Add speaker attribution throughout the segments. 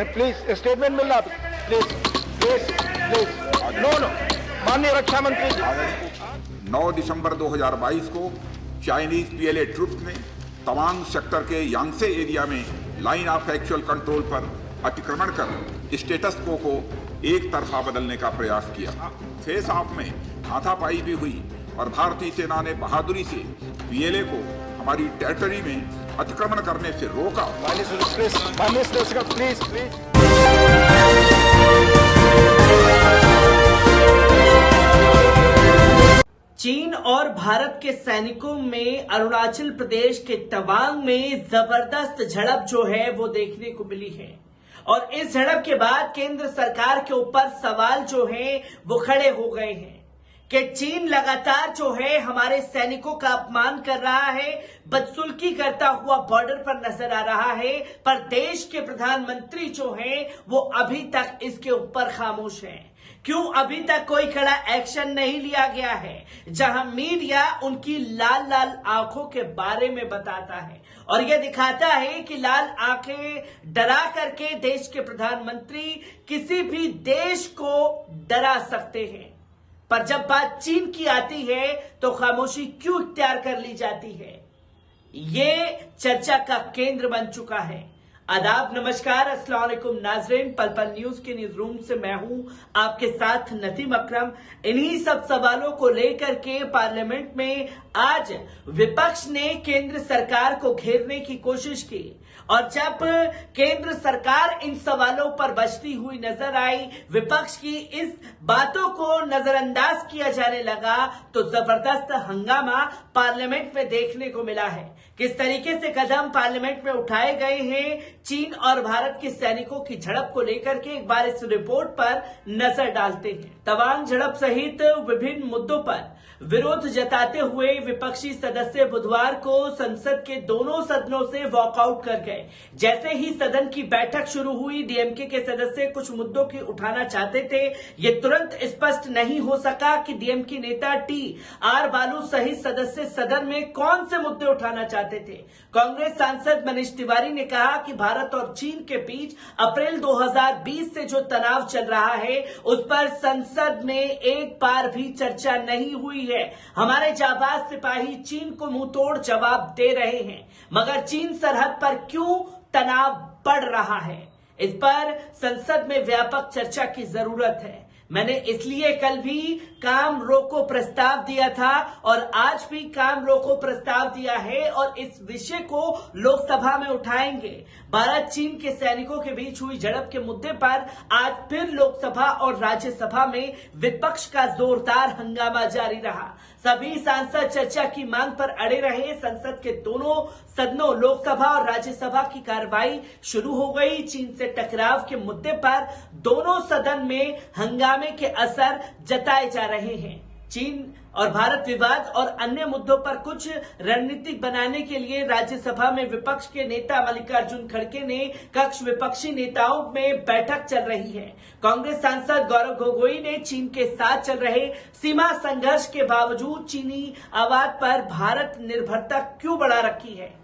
Speaker 1: Please statement मिलना, please please please. No no, माननीय रक्षा मंत्री जी।
Speaker 2: 9 दिसंबर 2022 को चाइनीज पीएलए ट्रुप्स ने तवांग सेक्टर के यांगसे एरिया में लाइन ऑफ एक्चुअल कंट्रोल पर अतिक्रमण कर स्टेटस को एक तरफा बदलने का प्रयास किया। फेस ऑफ में हाथापाई भी हुई और भारतीय सेना ने बहादुरी से पीएलए को हमारी टेरिटरी में अतिक्रमण करने से रोका।
Speaker 1: Please please.
Speaker 3: चीन और भारत के सैनिकों में अरुणाचल प्रदेश के तवांग में जबरदस्त झड़प जो है वो देखने को मिली है। और इस झड़प के बाद केंद्र सरकार के ऊपर सवाल जो है वो खड़े हो गए हैं कि चीन लगातार जो है हमारे सैनिकों का अपमान कर रहा है, बदसुल्की करता हुआ बॉर्डर पर नजर आ रहा है, पर देश के प्रधानमंत्री जो हैं वो अभी तक इसके ऊपर खामोश हैं। क्यों अभी तक कोई कड़ा एक्शन नहीं लिया गया है, जहां मीडिया उनकी लाल लाल आंखों के बारे में बताता है और यह दिखाता है कि लाल आंखें डरा करके देश के प्रधानमंत्री किसी भी देश को डरा सकते हैं। पर जब बात चीन की आती है तो खामोशी क्यों इख्तियार कर ली जाती है, ये चर्चा का केंद्र बन चुका है। आदाब, नमस्कार, अस्सलाम वालेकुम नाज़रीन। पल पल न्यूज के न्यूज रूम से मैं हूं आपके साथ नदीम अकरम। इन्हीं सब सवालों को लेकर के पार्लियामेंट में आज विपक्ष ने केंद्र सरकार को घेरने की कोशिश की और जब केंद्र सरकार इन सवालों पर बचती हुई नजर आई, विपक्ष की इस बातों को नजरअंदाज किया जाने लगा, तो जबरदस्त हंगामा पार्लियामेंट में देखने को मिला है। किस तरीके से कदम पार्लियामेंट में उठाए गए हैं चीन और भारत के सैनिकों की झड़प को लेकर के, एक बार इस रिपोर्ट पर नजर डालते हैं। तवांग झड़प सहित विभिन्न मुद्दों पर विरोध जताते हुए विपक्षी सदस्य बुधवार को संसद के दोनों सदनों से वॉकआउट कर गए। जैसे ही सदन की बैठक शुरू हुई, डीएमके के सदस्य कुछ मुद्दों की उठाना चाहते थे। ये तुरंत स्पष्ट नहीं हो सका कि डीएमके नेता टी.आर. बालू सहित सदस्य सदन में कौन से मुद्दे उठाना चाहते थे। कांग्रेस सांसद मनीष तिवारी ने कहा कि भारत और चीन के बीच अप्रैल 2020 से जो तनाव चल रहा है उस पर संसद में एक बार भी चर्चा नहीं हुई है। हमारे जाबाज सिपाही चीन को मुंह तोड़ जवाब दे रहे हैं, मगर चीन सरहद पर क्यों तनाव बढ़ रहा है, इस पर संसद में व्यापक चर्चा की जरूरत है। मैंने इसलिए कल भी काम रोको प्रस्ताव दिया था और आज भी काम रोको प्रस्ताव दिया है और इस विषय को लोकसभा में उठाएंगे। भारत चीन के सैनिकों के बीच हुई झड़प के मुद्दे पर आज फिर लोकसभा और राज्यसभा में विपक्ष का जोरदार हंगामा जारी रहा। सभी सांसद चर्चा की मांग पर अड़े रहे। संसद के दोनों सदनों लोकसभा और राज्यसभा की कार्रवाई शुरू हो गई। चीन से टकराव के मुद्दे पर दोनों सदन में हंगामे के असर जताए जा रहे हैं। चीन और भारत विवाद और अन्य मुद्दों पर कुछ रणनीतिक बनाने के लिए राज्यसभा में विपक्ष के नेता मल्लिकार्जुन खड़गे ने कक्ष विपक्षी नेताओं में बैठक चल रही है। कांग्रेस सांसद गौरव गोगोई ने चीन के साथ चल रहे सीमा संघर्ष के बावजूद चीनी आवाज पर भारत निर्भरता क्यों बढ़ा रखी है।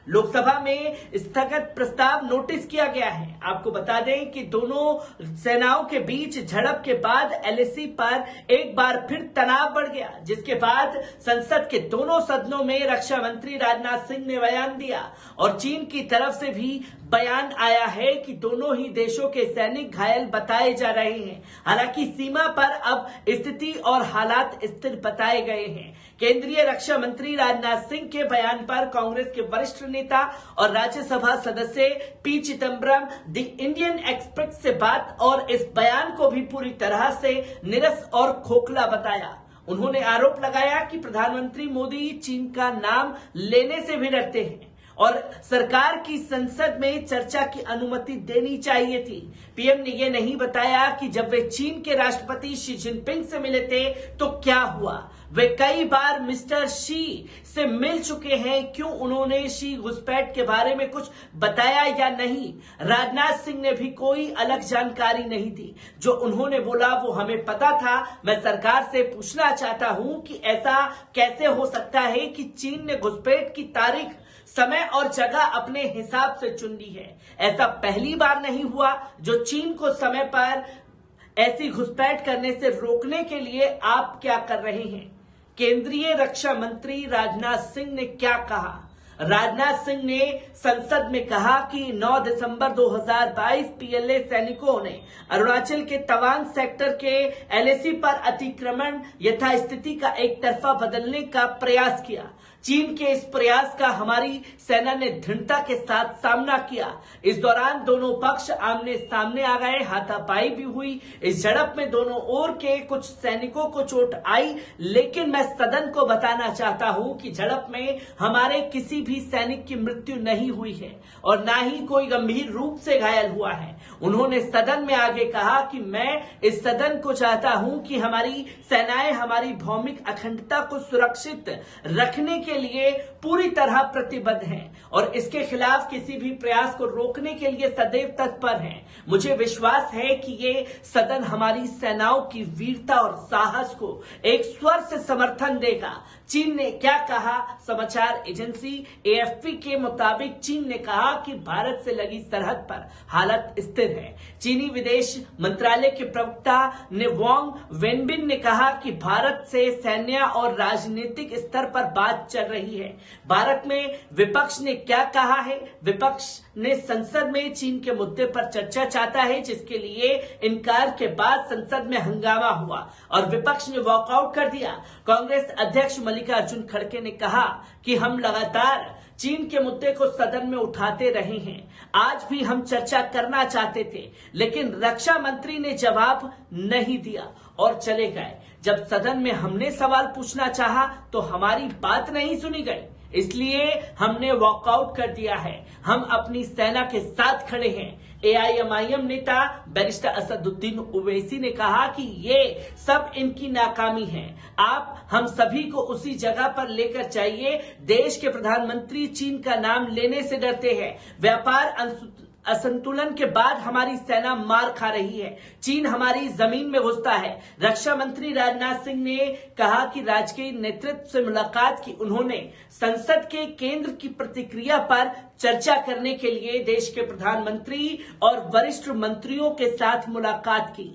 Speaker 3: लोकसभा में स्थगन प्रस्ताव नोटिस किया गया है। आपको बता दें कि दोनों सेनाओं के बीच झड़प के बाद एलएसी पर एक बार फिर तनाव बढ़ गया, जिसके बाद संसद के दोनों सदनों में रक्षा मंत्री राजनाथ सिंह ने बयान दिया और चीन की तरफ से भी बयान आया है कि दोनों ही देशों के सैनिक घायल बताए जा रहे हैं। हालांकि सीमा पर अब स्थिति और हालात स्थिर बताए गए हैं। केंद्रीय रक्षा मंत्री राजनाथ सिंह के बयान पर कांग्रेस के वरिष्ठ नेता और राज्यसभा सदस्य P Chidambaram the Indian express से बात और इस बयान को भी पूरी तरह से निरस और खोखला बताया। उन्होंने आरोप लगाया कि प्रधानमंत्री मोदी चीन का नाम लेने से भी डरते हैं और सरकार की संसद में चर्चा की अनुमति देनी चाहिए थी। पीएम ने यह नहीं बताया कि जब वे चीन के राष्ट्रपति शी जिनपिंग से मिले थे तो क्या हुआ। वे कई बार मिस्टर शी से मिल चुके हैं, क्यों उन्होंने शी घुसपैठ के बारे में कुछ बताया या नहीं। राजनाथ सिंह ने भी कोई अलग जानकारी नहीं दी। जो उन्होंने बोला वो हमें पता था। मैं सरकार से पूछना चाहता हूं कि ऐसा कैसे हो सकता है कि चीन ने घुसपैठ की तारीख समय और जगह अपने हिसाब से चुन ली है। ऐसा पहली बार नहीं हुआ। जो चीन को समय पर ऐसी घुसपैठ करने से रोकने के लिए आप क्या कर रहे हैं? केंद्रीय रक्षा मंत्री राजनाथ सिंह ने क्या कहा? राजनाथ सिंह ने संसद में कहा कि 9 दिसंबर 2022 पीएलए सैनिकों ने अरुणाचल के तवांग सेक्टर के एलएसी पर अतिक्रमण यथास्थिति का एक तरफा बदलने का प्रयास किया। चीन के इस प्रयास का हमारी सेना ने दृढ़ता के साथ सामना किया। इस दौरान दोनों पक्ष आमने सामने आ गए, हाथापाई भी हुई। इस झड़प में दोनों ओर के कुछ सैनिकों को चोट आई, लेकिन मैं सदन को बताना चाहता हूं कि झड़प में हमारे किसी भी सैनिक की मृत्यु नहीं हुई है और ना ही कोई गंभीर रूप से घायल हुआ है। उन्होंने सदन में आगे कहा कि मैं इस सदन को चाहता हूं कि हमारी सेनाएं हमारी भौमिक अखंडता को सुरक्षित रखने के लिए पूरी तरह प्रतिबद्ध हैं और इसके खिलाफ किसी भी प्रयास को रोकने के लिए सदैव तत्पर हैं। मुझे विश्वास है कि ये सदन हमारी सेनाओं की वीरता और साहस को एक स्वर से समर्थन देगा। चीन ने क्या कहा? समाचार एजेंसी एएफपी के मुताबिक चीन ने कहा कि भारत से लगी सरहद पर हालत स्थिर है। चीनी विदेश मंत्रालय के प्रवक्ता ने वांग वेनबिन ने कहा कि भारत से सैन्य और राजनीतिक स्तर पर बात चल रही है। भारत में विपक्ष ने क्या कहा है? विपक्ष ने संसद में चीन के मुद्दे पर चर्चा चाहता है, जिसके लिए इनकार के बाद संसद में हंगामा हुआ और विपक्ष ने वॉकआउट कर दिया। कांग्रेस अध्यक्ष मल्लिकार्जुन खड़गे ने कहा कि हम लगातार चीन के मुद्दे को सदन में उठाते रहे हैं। आज भी हम चर्चा करना चाहते थे, लेकिन रक्षा मंत्री ने जवाब नहीं दिया और चले गए। जब सदन में हमने सवाल पूछना चाहा तो हमारी बात नहीं सुनी गई, इसलिए हमने वॉकआउट कर दिया है। हम अपनी सेना के साथ खड़े हैं। एआईएमआईएम नेता बैरिस्टर असदुद्दीन ओवैसी ने कहा कि ये सब इनकी नाकामी है। आप हम सभी को उसी जगह पर लेकर जाइए। देश के प्रधानमंत्री चीन का नाम लेने से डरते हैं। व्यापार असंतुलन के बाद हमारी सेना मार खा रही है। चीन हमारी जमीन में घुसता है। रक्षा मंत्री राजनाथ सिंह ने कहा कि राजकीय नेतृत्व से मुलाकात की। उन्होंने संसद के केंद्र की प्रतिक्रिया पर चर्चा करने के लिए देश के प्रधानमंत्री और वरिष्ठ मंत्रियों के साथ मुलाकात की।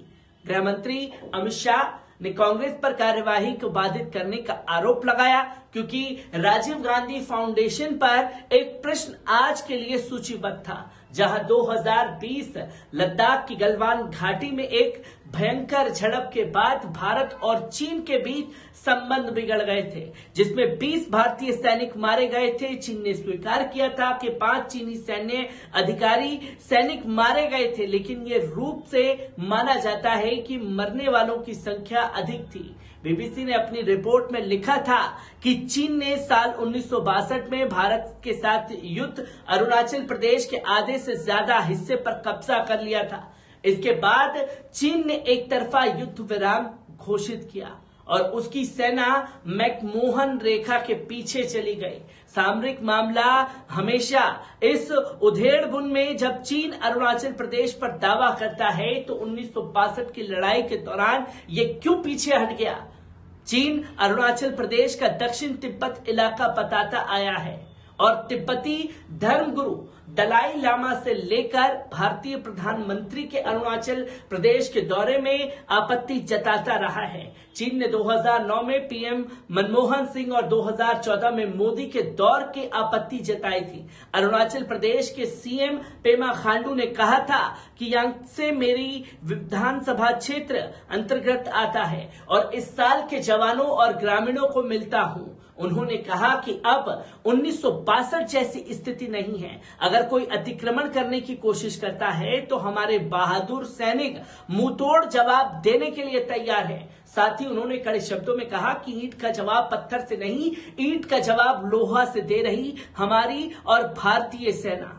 Speaker 3: गृह मंत्री अमित शाह ने कांग्रेस पर कार्यवाही को बाधित करने का आरोप लगाया, क्योंकि राजीव गांधी फाउंडेशन पर एक प्रश्न आज के लिए सूचीबद्ध था, जहां 2020 लद्दाख की गलवान घाटी में एक भयंकर झड़प के बाद भारत और चीन के बीच संबंध बिगड़ गए थे, जिसमें 20 भारतीय सैनिक मारे गए थे। चीन ने स्वीकार किया था कि 5 चीनी सैन्य अधिकारी सैनिक मारे गए थे, लेकिन ये रूप से माना जाता है कि मरने वालों की संख्या अधिक थी। बीबीसी ने अपनी रिपोर्ट में लिखा था कि चीन ने साल 1962 में भारत के साथ युद्ध अरुणाचल प्रदेश के आधे से ज्यादा हिस्से पर कब्जा कर लिया था। इसके बाद चीन ने एक तरफा युद्ध विराम घोषित किया और उसकी सेना मैकमोहन रेखा के पीछे चली गई। सामरिक मामला हमेशा इस उधेड़बुन में जब चीन अरुणाचल प्रदेश पर दावा करता है तो 1962 की लड़ाई के दौरान ये क्यों पीछे हट गया? चीन अरुणाचल प्रदेश का दक्षिण तिब्बत इलाका बताता आया है और तिब्बती धर्मगुरु दलाई लामा से लेकर भारतीय प्रधानमंत्री के अरुणाचल प्रदेश के दौरे में आपत्ति जताता रहा है। चीन ने 2009 में पीएम मनमोहन सिंह और 2014 में मोदी के दौर की आपत्ति जताई थी। अरुणाचल प्रदेश के सीएम पेमा खांडू ने कहा था कि यांगत्से मेरी विधानसभा क्षेत्र अंतर्गत आता है और इस साल के जवानों और ग्रामीणों को मिलता हूं। उन्होंने कहा कि अब 1962 जैसी स्थिति नहीं है। अगर कोई अतिक्रमण करने की कोशिश करता है तो हमारे बहादुर सैनिक मुंहतोड़ जवाब देने के लिए तैयार हैं। साथ ही उन्होंने कड़े शब्दों में कहा कि ईंट का जवाब पत्थर से नहीं, ईंट का जवाब लोहा से दे रही हमारी और भारतीय सेना।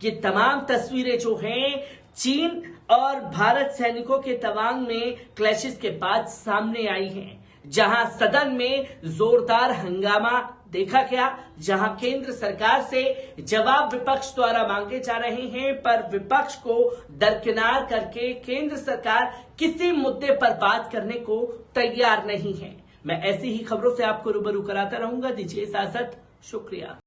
Speaker 3: ये तमाम तस्वीरें जो हैं चीन और भारत सैनिकों के तवांग में क्लैशेस के बाद सामने आई हैं, जहां सदन में जोरदार हंगामा देखा गया, जहां केंद्र सरकार से जवाब विपक्ष द्वारा मांगे जा रहे हैं, पर विपक्ष को दरकिनार करके केंद्र सरकार किसी मुद्दे पर बात करने को तैयार नहीं है। मैं ऐसी ही खबरों से आपको रूबरू कराता रहूंगा। दीजिए इजाजत, शुक्रिया।